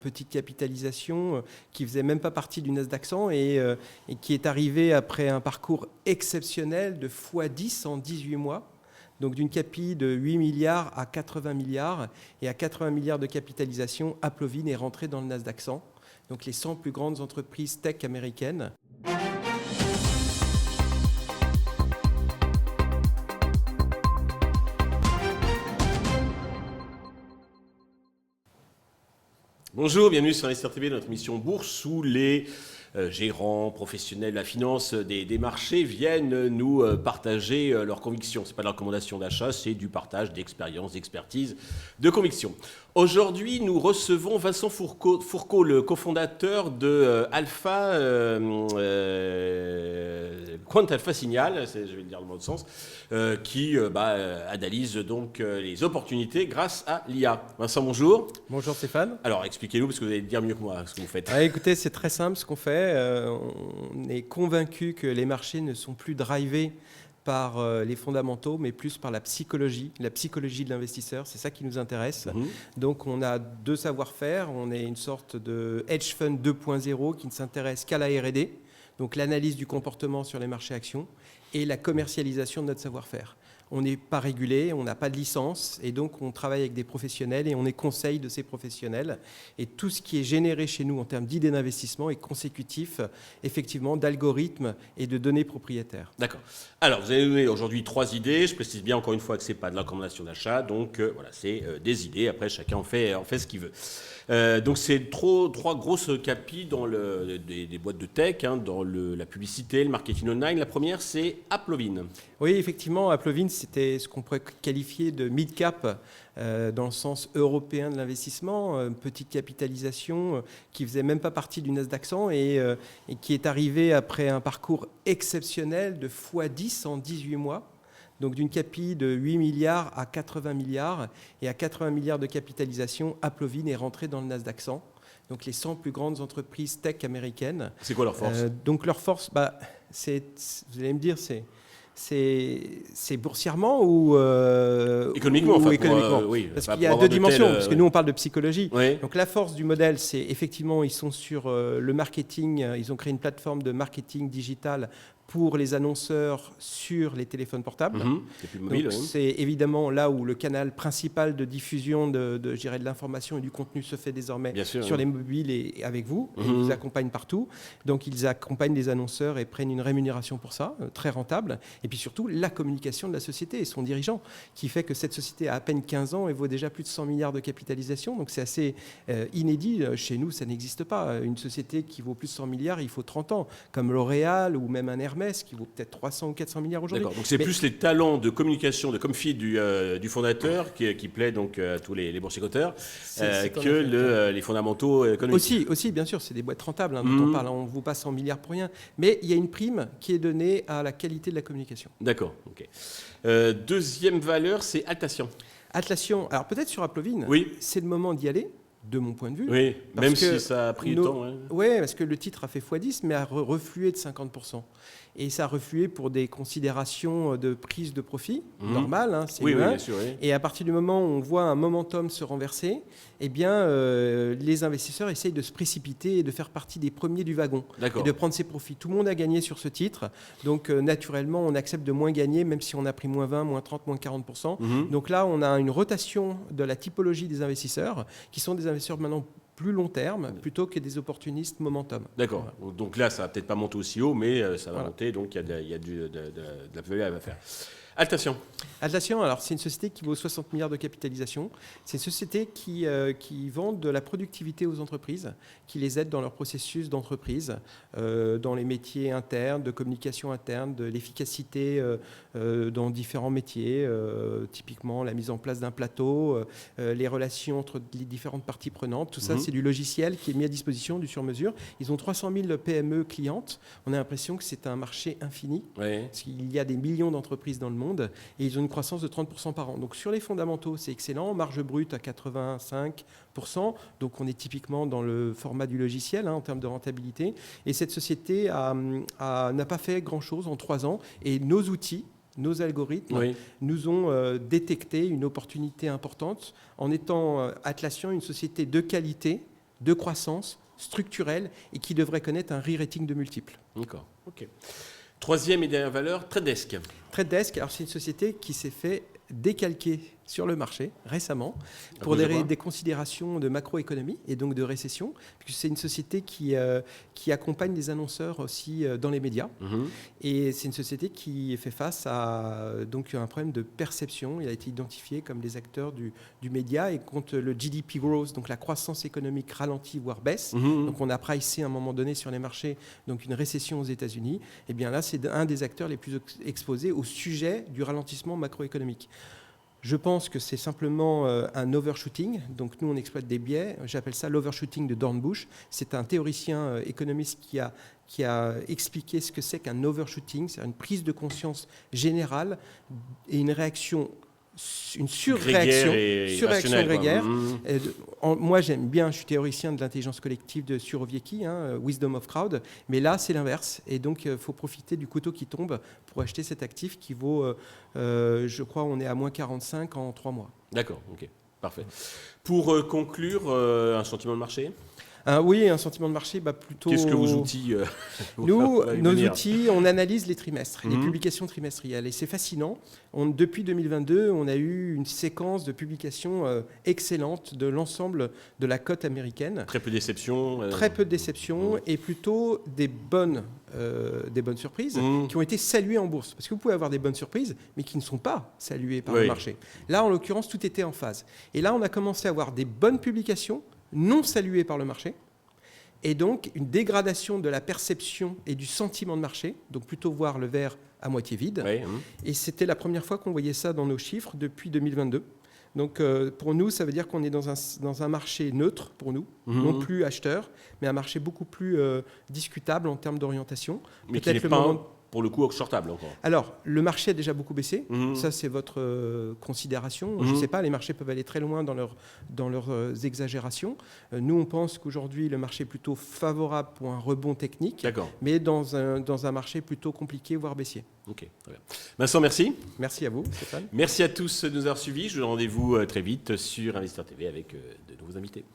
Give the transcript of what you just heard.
petite capitalisation qui faisait même pas partie du Nasdaq 100 et qui est arrivé après un parcours exceptionnel de x10 en 18 mois. Donc d'une capi de 8 milliards à 80 milliards. Et à 80 milliards de capitalisation, Applovin est rentré dans le Nasdaq 100. Donc les 100 plus grandes entreprises tech américaines. Bonjour, bienvenue sur Investir TV, notre émission Bourse où les gérants, professionnels de la finance des marchés viennent nous partager leurs convictions. Ce n'est pas de la recommandation d'achat, c'est du partage d'expérience, d'expertise, de convictions. Aujourd'hui, nous recevons Vincent Fourcault, le cofondateur de Quant Alpha Signal, je vais le dire dans le bon sens, qui analyse donc les opportunités grâce à l'IA. Vincent, bonjour. Bonjour Stéphane. Alors, expliquez-nous, parce que vous allez dire mieux que moi ce que vous faites. Écoutez, c'est très simple ce qu'on fait. On est convaincu que les marchés ne sont plus drivés par les fondamentaux, mais plus par la psychologie de l'investisseur. C'est ça qui nous intéresse. Donc, on a deux savoir-faire. On est une sorte de hedge fund 2.0 qui ne s'intéresse qu'à la R&D, donc l'analyse du comportement sur les marchés actions et la commercialisation de notre savoir-faire. On n'est pas régulé, on n'a pas de licence et donc on travaille avec des professionnels et on est conseil de ces professionnels. Et tout ce qui est généré chez nous en termes d'idées d'investissement est consécutif effectivement d'algorithmes et de données propriétaires. D'accord. Alors vous avez donné aujourd'hui 3 idées. Je précise bien encore une fois que ce n'est pas de la recommandation d'achat. Donc voilà, c'est des idées. Après chacun en fait ce qu'il veut. Donc c'est 3 grosses capis dans des boîtes de tech, dans la publicité, le marketing online. La première c'est Applovin. Oui, effectivement, Applovin, c'était ce qu'on pourrait qualifier de mid-cap dans le sens européen de l'investissement, petite capitalisation qui faisait même pas partie du Nasdaq 100 et qui est arrivé après un parcours exceptionnel de x10 en 18 mois. Donc d'une capi de 8 milliards à 80 milliards. Et à 80 milliards de capitalisation, Applovin est rentré dans le Nasdaq 100. Donc les 100 plus grandes entreprises tech américaines. C'est quoi leur force ? Donc leur force, vous allez me dire, c'est boursièrement ou économiquement, économiquement. Oui, parce qu'il y a deux dimensions, parce que nous on parle de psychologie. Oui. Donc la force du modèle, c'est effectivement ils sont sur le marketing, ils ont créé une plateforme de marketing digital pour les annonceurs sur les téléphones portables. Et puis mobile, donc, c'est évidemment là où le canal principal de diffusion de l'information et du contenu se fait désormais sur les mobiles et avec vous. Et ils vous accompagnent partout. Donc ils accompagnent les annonceurs et prennent une rémunération pour ça, très rentable. Et puis surtout, la communication de la société et son dirigeant, qui fait que cette société a à peine 15 ans et vaut déjà plus de 100 milliards de capitalisation. Donc c'est assez inédit. Chez nous, ça n'existe pas. Une société qui vaut plus de 100 milliards, il faut 30 ans, comme L'Oréal ou même un Hermès qui vaut peut-être 300 ou 400 milliards aujourd'hui. D'accord, donc c'est plus les talents de communication, de com-feed du fondateur qui plaît donc à tous les boursiers coteurs que les fondamentaux économiques. Aussi, bien sûr, c'est des boîtes rentables dont on parle, on ne vous passe 100 milliards pour rien, mais il y a une prime qui est donnée à la qualité de la communication. D'accord, ok. Deuxième valeur, c'est Atlassian. Atlassian, alors peut-être sur Applovin, c'est le moment d'y aller. De mon point de vue. Oui, même si ça a pris du temps. Oui, parce que le titre a fait x10, mais a reflué de 50%. Et ça a reflué pour des considérations de prise de profit, normales, c'est oui, humain. bien sûr, oui. Et à partir du moment où on voit un momentum se renverser, eh bien, les investisseurs essayent de se précipiter et de faire partie des premiers du wagon. Et de prendre ses profits. Tout le monde a gagné sur ce titre. Donc, naturellement, on accepte de moins gagner, même si on a pris moins 20, moins 30, moins 40%. Donc là, on a une rotation de la typologie des investisseurs, qui sont des investisseurs maintenant plus long terme, plutôt que des opportunistes momentum. D'accord. Voilà. Donc là, ça va peut-être pas monter aussi haut, mais ça va monter, donc il y a de la plus-value à faire. Atlassian, alors c'est une société qui vaut 60 milliards de capitalisation. C'est une société qui vend de la productivité aux entreprises, qui les aide dans leur processus d'entreprise, dans les métiers internes, de communication interne, de l'efficacité dans différents métiers, typiquement la mise en place d'un plateau, les relations entre les différentes parties prenantes. Tout ça, c'est du logiciel qui est mis à disposition, du sur-mesure. Ils ont 300 000 PME clientes. On a l'impression que c'est un marché infini, parce qu'il y a des millions d'entreprises dans le monde. Et ils ont une croissance de 30% par an. Donc sur les fondamentaux, c'est excellent. Marge brute à 85%. Donc on est typiquement dans le format du logiciel en termes de rentabilité. Et cette société n'a pas fait grand-chose en 3 ans. Et nos outils, nos algorithmes nous ont détecté une opportunité importante en étant Atlassian une société de qualité, de croissance, structurelle, et qui devrait connaître un re-rating de multiples. D'accord, ok. Troisième et dernière valeur, TradeDesk. TradeDesk, alors c'est une société qui s'est fait décalquer sur le marché récemment pour des considérations de macroéconomie et donc de récession, puisque c'est une société qui accompagne des annonceurs aussi dans les médias. Et c'est une société qui fait face à donc, un problème de perception. Il a été identifié comme des acteurs du média, et quand le GDP growth, donc la croissance économique, ralentit voire baisse, donc on a pricé à un moment donné sur les marchés donc une récession aux États-Unis, et bien là c'est un des acteurs les plus exposés au sujet du ralentissement macroéconomique. Je pense que c'est simplement un overshooting. Donc nous, on exploite des biais. J'appelle ça l'overshooting de Dornbush. C'est un théoricien économiste qui a expliqué ce que c'est qu'un overshooting. C'est une prise de conscience générale et une réaction, une surréaction grégaire. Moi, j'aime bien, je suis théoricien de l'intelligence collective de Surowiecki, Wisdom of Crowd, mais là, c'est l'inverse. Et donc, il faut profiter du couteau qui tombe pour acheter cet actif qui vaut, je crois, on est à moins 45 en 3 mois. D'accord, ok, parfait. Pour conclure, un sentiment de marché ? Oui, un sentiment de marché plutôt... Qu'est-ce que vos outils Nous, nos outils, on analyse les trimestres, les publications trimestrielles. Et c'est fascinant. Depuis 2022, on a eu une séquence de publications excellentes de l'ensemble de la cote américaine. Très peu de déceptions. Très peu de déceptions et plutôt des bonnes surprises qui ont été saluées en bourse. Parce que vous pouvez avoir des bonnes surprises, mais qui ne sont pas saluées par le marché. Là, en l'occurrence, tout était en phase. Et là, on a commencé à avoir des bonnes publications non saluées par le marché, et donc une dégradation de la perception et du sentiment de marché, donc plutôt voir le verre à moitié vide. Et c'était la première fois qu'on voyait ça dans nos chiffres depuis 2022. Donc pour nous, ça veut dire qu'on est dans un marché neutre pour nous, non plus acheteur, mais un marché beaucoup plus discutable en termes d'orientation. Mais qui n'est pas... Pour le coup, shortable encore. Alors, le marché a déjà beaucoup baissé. Ça, c'est votre considération. Je ne sais pas, les marchés peuvent aller très loin dans leurs exagérations. Nous, on pense qu'aujourd'hui, le marché est plutôt favorable pour un rebond technique, mais dans un marché plutôt compliqué, voire baissier. Ok, très bien. Vincent, merci. Merci à vous, Stéphane. Merci à tous de nous avoir suivis. Je vous donne rendez-vous très vite sur Investisseur TV avec de nouveaux invités.